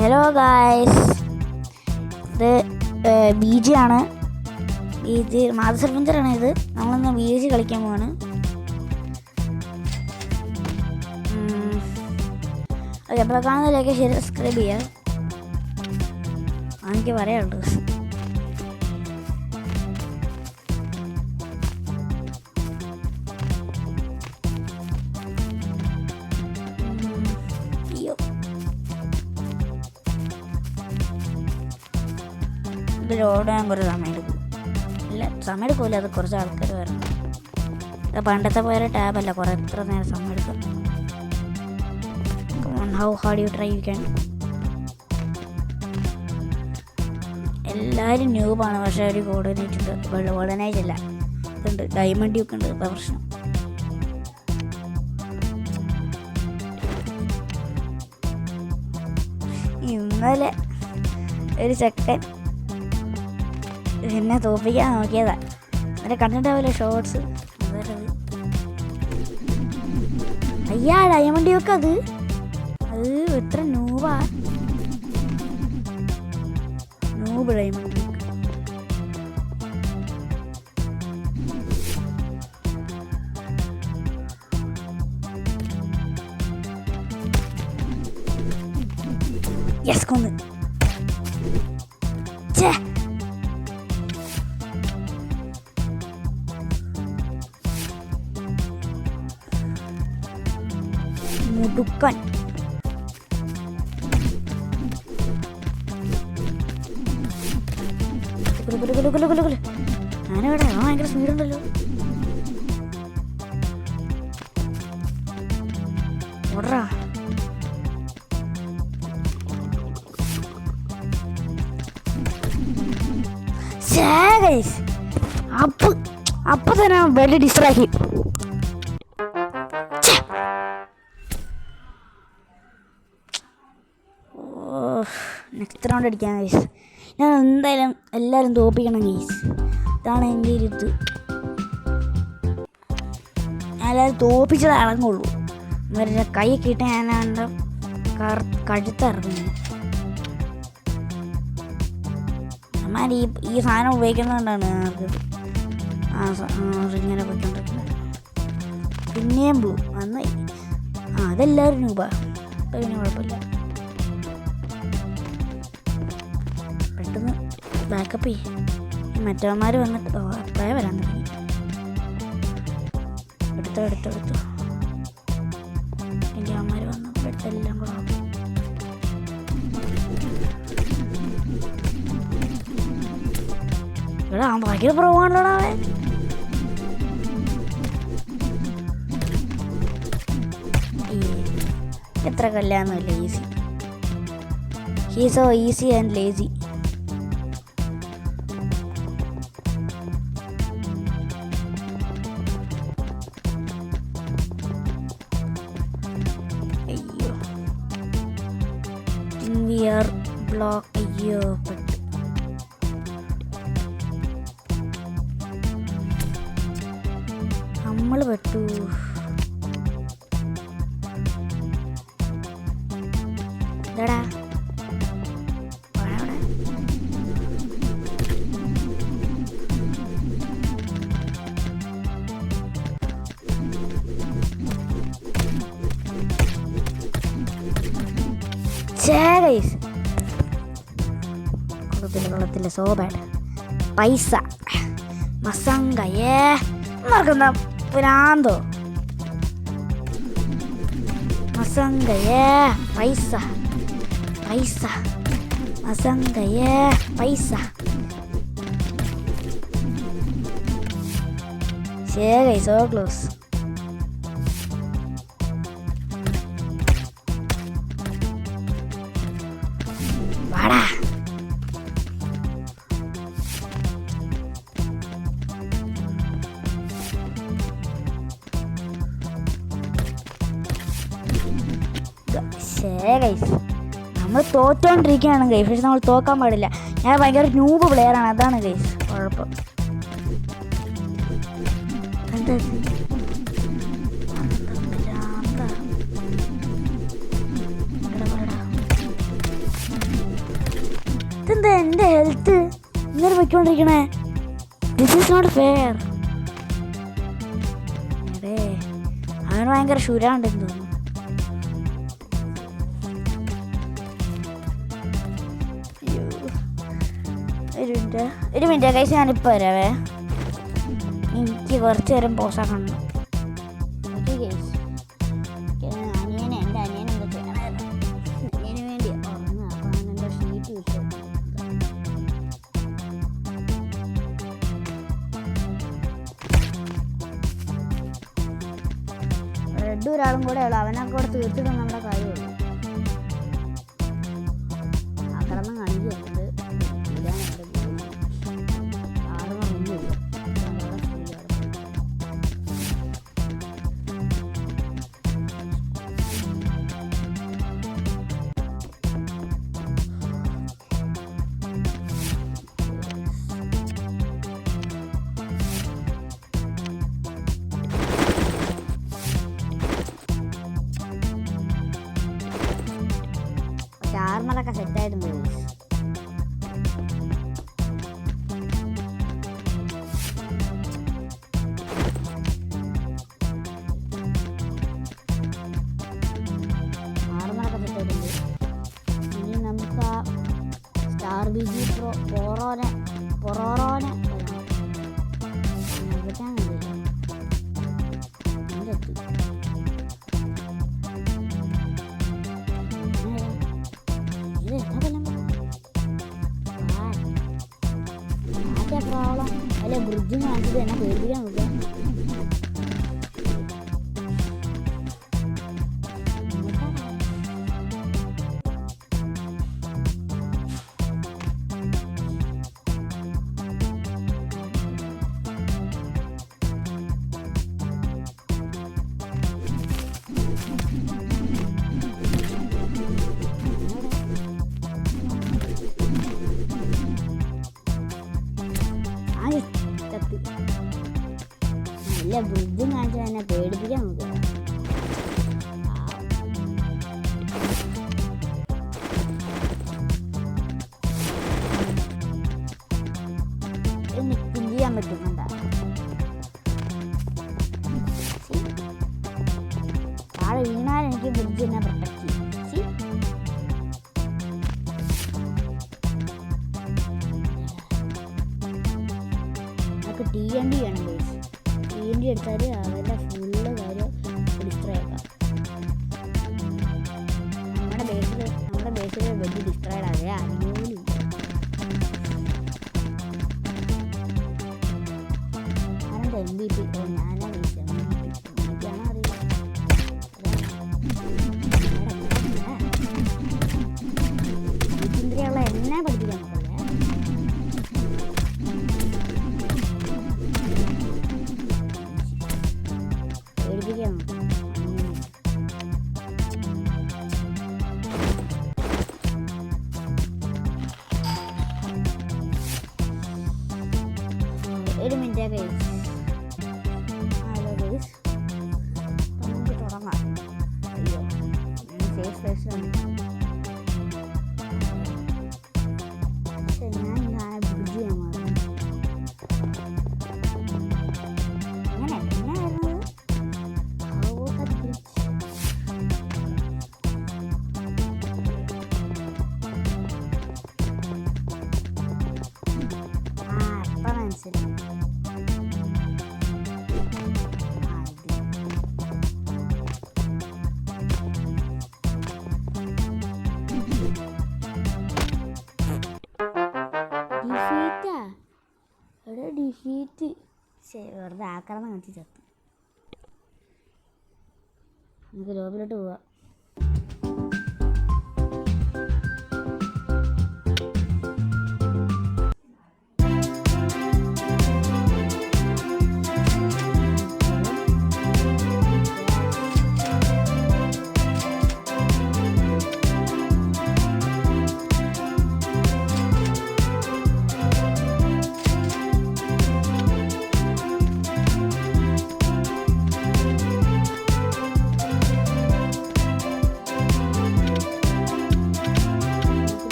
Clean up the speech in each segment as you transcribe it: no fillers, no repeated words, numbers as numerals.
Hello guys, ഇത് B G ആണ്. B G master അഡ്വഞ്ചറാണ്. ഇത് നമ്മളിന്ന് ബി ജി കളിക്കാൻ പോവാണ്. ഓക്കെ, അപ്പോൾ കാണുന്നതിലേക്ക് ശരി സബ്സ്ക്രൈബ് ചെയ്യുക. എനിക്ക് പറയാനുള്ളത് ഇത് ലോഡ് ചെയ്യാൻ കുറച്ച് സമയം എടുക്കും. ഇല്ല, സമയം എടുക്കില്ല, അത് കുറച്ച് ആൾക്കാർ വരണം. പണ്ടത്തെ പോലെ ടാബല്ല, കുറേ എത്ര നേരം സമയം എടുക്കും. How hard you try you can. എല്ലാവരും ന്യൂബാണ്, പക്ഷേ ഒരു കോർഡിനേറ്റ് ഉണ്ട്. കോർഡിനേറ്റ് അല്ല, ഇതുണ്ട്, ഡയമണ്ട് ഒക്കെ ഉണ്ട്. ഇപ്പം പ്രശ്നം ഇന്നലെ ഒരു ചെക്കൻ എന്നെ തോപ്പിക്കാൻ നോക്കിയതാ. എന്നിട്ട് കണ്ടിട്ടാവില്ല ഷോർട്സ്. അയ്യാ, ഡയമണ്ട് ഒക്കെ അത് എത്ര നൂബ് ഡയമണ്ട്. യെസ്, കൊന്ന്. മുടുക്കൻ. ഞാനിവിടെ ഭയങ്കര സ്പീഡുണ്ടല്ലോ. ഓടറാ. അപ്പൊ തന്നെ വലിയ ഡിസ്ട്രാക്കി. നെക്സ്റ്റ് റൗണ്ട് അടിക്കാം ഗൈസ്. ഞാൻ എന്തായാലും എല്ലാവരും തോപ്പിക്കണം ഗൈസ്. ഇതാണ് എൻ്റെ ഒരു ഇത്. ഞാൻ എല്ലാവരും തോപ്പിച്ചത് ഇറങ്ങുള്ളൂ. മറ്റേ കൈയൊക്കെ ഇട്ട് ഞാൻ എൻ്റെ കഴുത്തിറങ്ങുന്നു. അമ്മ ഈ സാധനം ഉപയോഗിക്കുന്നതുകൊണ്ടാണ് ഞങ്ങൾക്ക് ഇങ്ങനെ പോയിക്കൊണ്ടിരിക്കുന്നത്. പിന്നെയും പോവും നന്നായി. അതെല്ലാവരും രൂപ. അപ്പം പിന്നെ കുഴപ്പമില്ല. പെട്ടെന്ന് ബാക്കപ്പ് ചെയ്യും. മറ്റവന്മാർ വന്നിട്ട് അപ്പോഴേ വരാൻ തുടങ്ങി. എടുത്തോ എൻ്റെ അവന്മാർ വന്നപ്പോൾ എടുത്തെല്ലാം കൂടെ ആക്കും. ഇവിടെ ഭയങ്കര കുറവാണല്ലോടാ അവൻ. എത്ര കല്ലാന്നല്ല easy. He so easy and lazy. അയ്യോ, വിയർ ബ്ലോക്ക്. അയ്യോ, നമ്മൾ പെട്ടു. ഇതാടാ കൊള്ളത്തില്ല. So bad. പൈസ മസങ്കയേ മറക്കുന്ന പുരാന്തോ. മസങ്കയേ പൈസ മസങ്കയേ പൈസ. ശരി, സോ ക്ലോസ്. വാടാ. നമ്മൾ തോറ്റോണ്ടിരിക്കുകയാണ് ഗൈസ്. പക്ഷെ നമ്മൾ തോക്കാൻ പാടില്ല. ഞാൻ ഭയങ്കര ന്യൂബ് പ്ലെയറാണ്, അതാണ് ഗൈസ് കുഴപ്പം. എന്താ ഇതെന്താ എൻ്റെ ഹെൽത്ത് ഇങ്ങനെ പോയിക്കൊണ്ടിരിക്കണേ? This is not fair. അതെ, അവന് ഭയങ്കര ശുരാണ്ടെന്ന് തോന്നുന്നു. ഒരു മിനിറ്റ് കഴിച്ച് ഞാനിപ്പോൾ വരാവേ. എനിക്ക് കുറച്ച് നേരം പോസാക്കണം. ഓക്കെ ഗൈസ്, എൻ്റെ അനിയൻ എന്താ ചെയ്യണമായിരുന്നു? അനിയന് വേണ്ടി ഉറങ്ങുക. അപ്പോൾ അവനെന്താ ഷീറ്റ് വിട്ടു. റെഡ് ഒരാളും കൂടെ ഉള്ളു. അവനൊക്കെ കൂടെ തീർത്തിട്ട് നമ്മുടെ കാര്യമുള്ളൂ. ആക്രമണം കാണിക്കുന്നുണ്ട്. ആർമറൊക്കെ സെറ്റായിട്ടുണ്ട്. ഇനി നമുക്ക് ആ സ്റ്റാർ ബിജി പൊറോനെ വിളിക്കാൻ കഴിയില്ല. പ്രോബ്ലം അല്ലെ ബ്രിഡ്ജ് കാണിച്ചിട്ട് എന്നെ പേടിക്കാൻ നോക്കുക. നല്ല ബ്രിഡ്ജും കാണിച്ചാൽ എന്നെ പേടിപ്പിക്കാൻ നോക്കുക. എനിക്ക് ചെയ്യാൻ പറ്റും. എന്താ താഴെ വീണാൽ എനിക്ക് ബ്രിഡ്ജ് എന്നെ പ്രൊട്ടക്ട് ചെയ്യും. നമുക്ക് TNT വേണം ഗൈസ്. TNT എടുത്താൽ അവരുടെ ഫുള്ള് കാര്യം ഡിസ്ട്രോയ് ആക്കാം. നമ്മുടെ ബേസിൽ വലിയ ഡിസ്ട്രോയിഡ് ആകെ അറിയൂല. ഞാനെന്താ MVP? ഞാനാ MVP ആണോ അറിയില്ല. ഇതിൻ്റെയുള്ള എന്നെ പഠിപ്പിക്കാൻ നോക്കല്ലേ. ഒരു മിനിറ്റ് ഗൈസ്. ഹലോ ഗൈസ്, നമുക്ക് തുടങ്ങാം. അയ്യോ, സേഫ് സ്പേസിലാണ്. പക്ഷെ ഞാൻ ഇതാണ് ബ്രിഡ്ജ് ചെയ്യാൻ മാറുന്നത്. അങ്ങനെ പിന്നെ വരുന്നത് മനസ്സിലായി. ഡിഫീറ്റ് വെറുതെ ആക്രമണം കാണിച്ച് ചത്തു. നമുക്ക് ലോബിലോട്ട് പോവാം.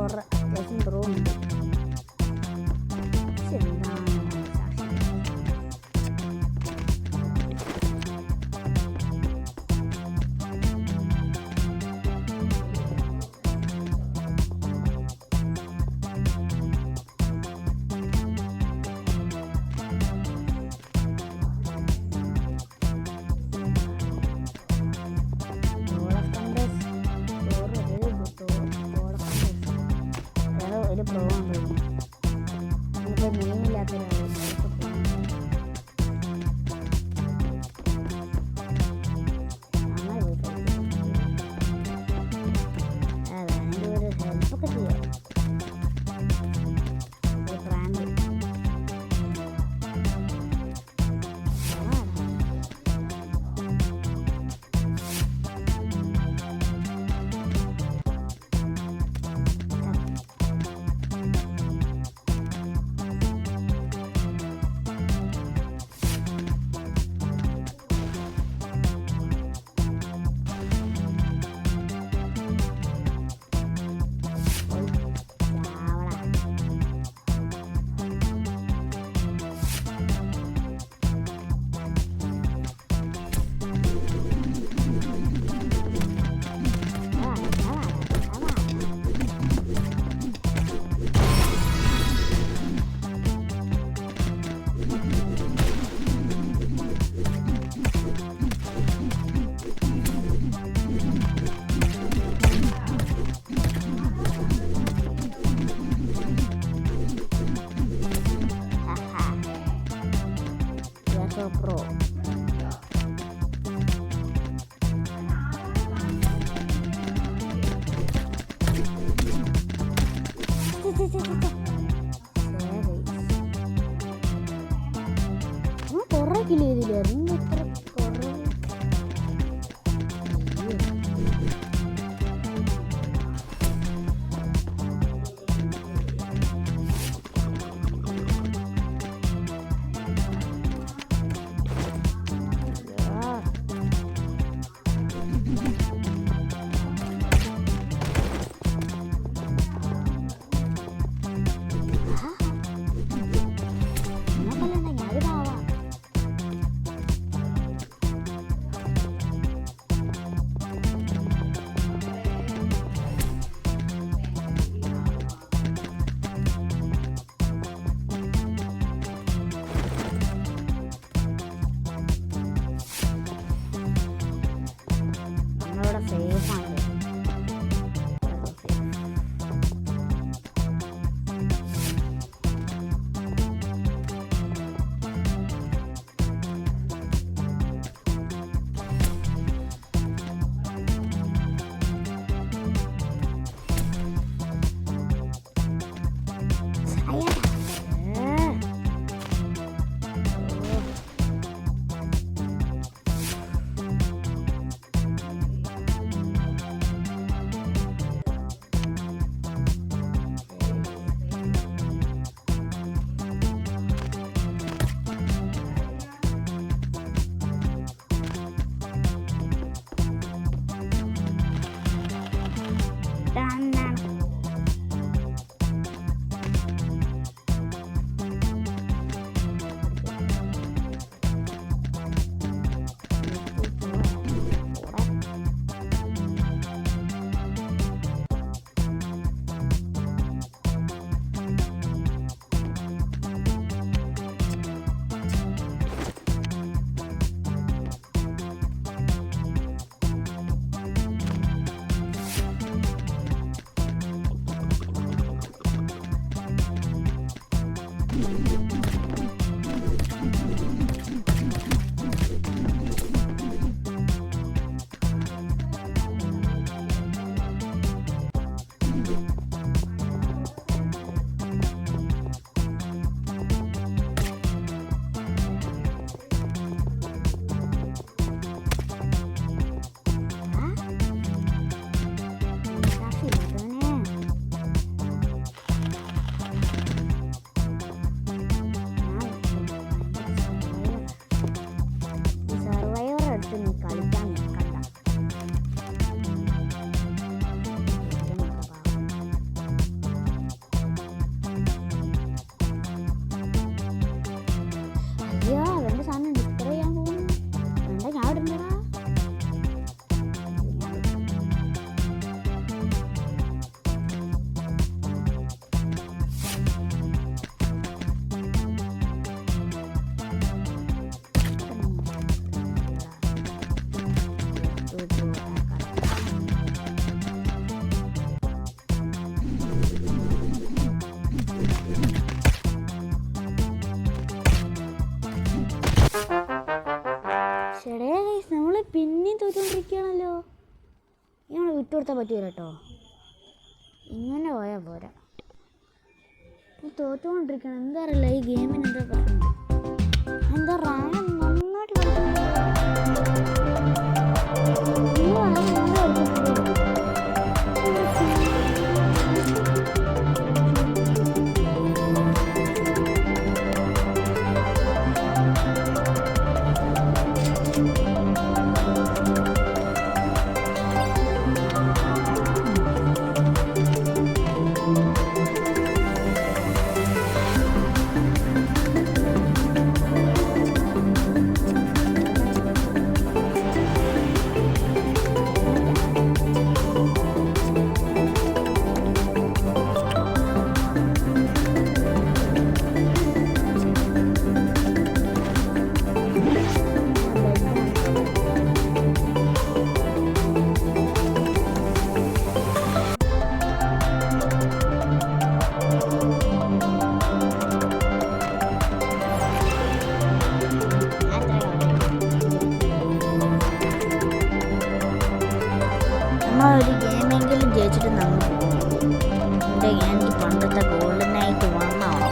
പവർ അത്യാവശ്യം ബ്രോ ഉണ്ട്. എന്താണ് ഒരു പ്രോ ഉണ്ട്. ഇനിയിപ്പോൾ മെയിനില്ലാത്തൊരാളാണ്. അങ്ങനെ പോയി അതിൻ്റെ ഒരു ഹെൽപ്പൊക്കെ ചെയ്യാം. ഒരു പ്രാങ്ക് കൊടുത്താൽ പറ്റൂല കേട്ടോ. ഇങ്ങനെ പോയാൽ പോരാ. തോറ്റുകൊണ്ടിരിക്കണം. എന്താ അറിയില്ല, ഈ ഗെയിമിന് എന്താ പ്രശ്നം. എന്താ റാങ്ക് നന്നായിട്ട് ഒരു ഗെയിമെങ്കിലും ജയിച്ചിട്ട് നമ്മൾ എനിക്ക് പണ്ടത്തെ ഗോൾഡൻ നൈറ്റ് വന്നാണോ.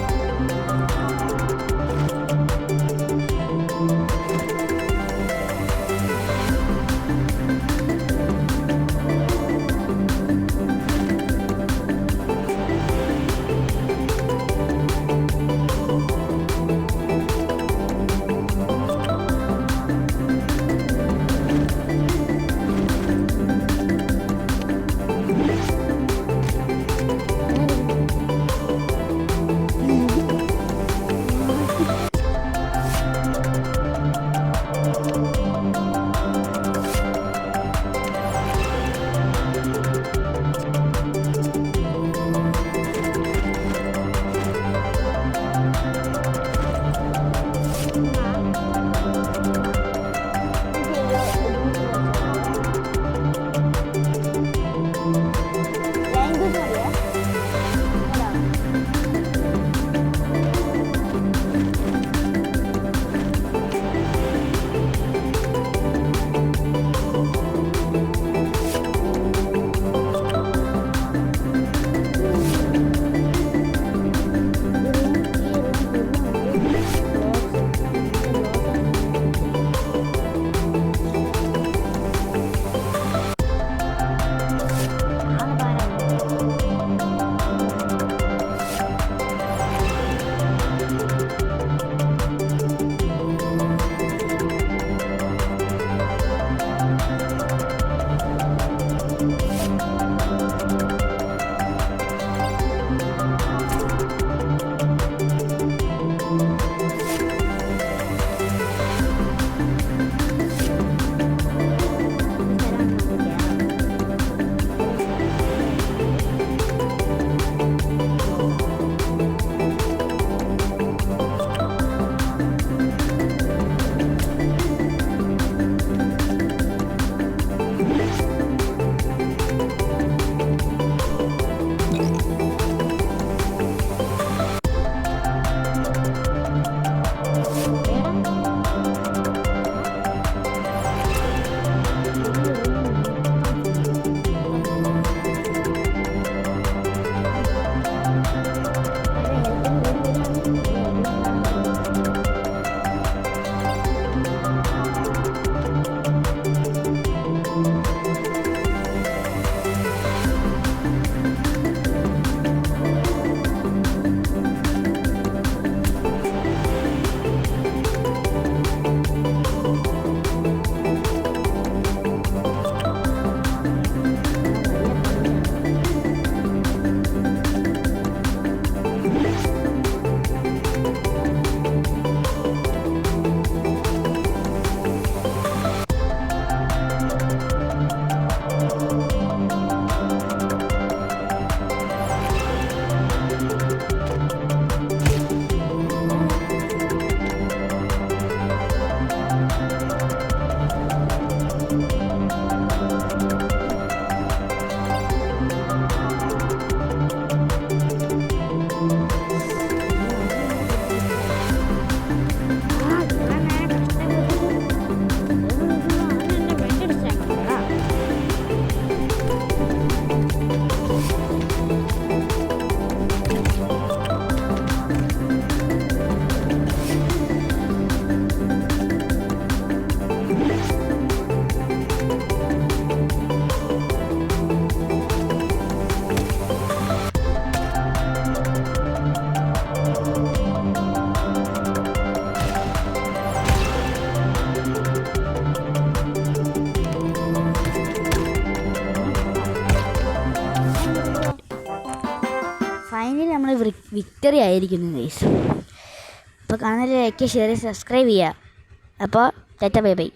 വിക്ടറി ആയിരിക്കുന്നു ഗൈസ്. അപ്പോൾ കാണാൻ ലൈക്ക് ഷെയർ സബ്സ്ക്രൈബ് ചെയ്യുക. അപ്പോൾ ടാറ്റ ബൈ ബൈ.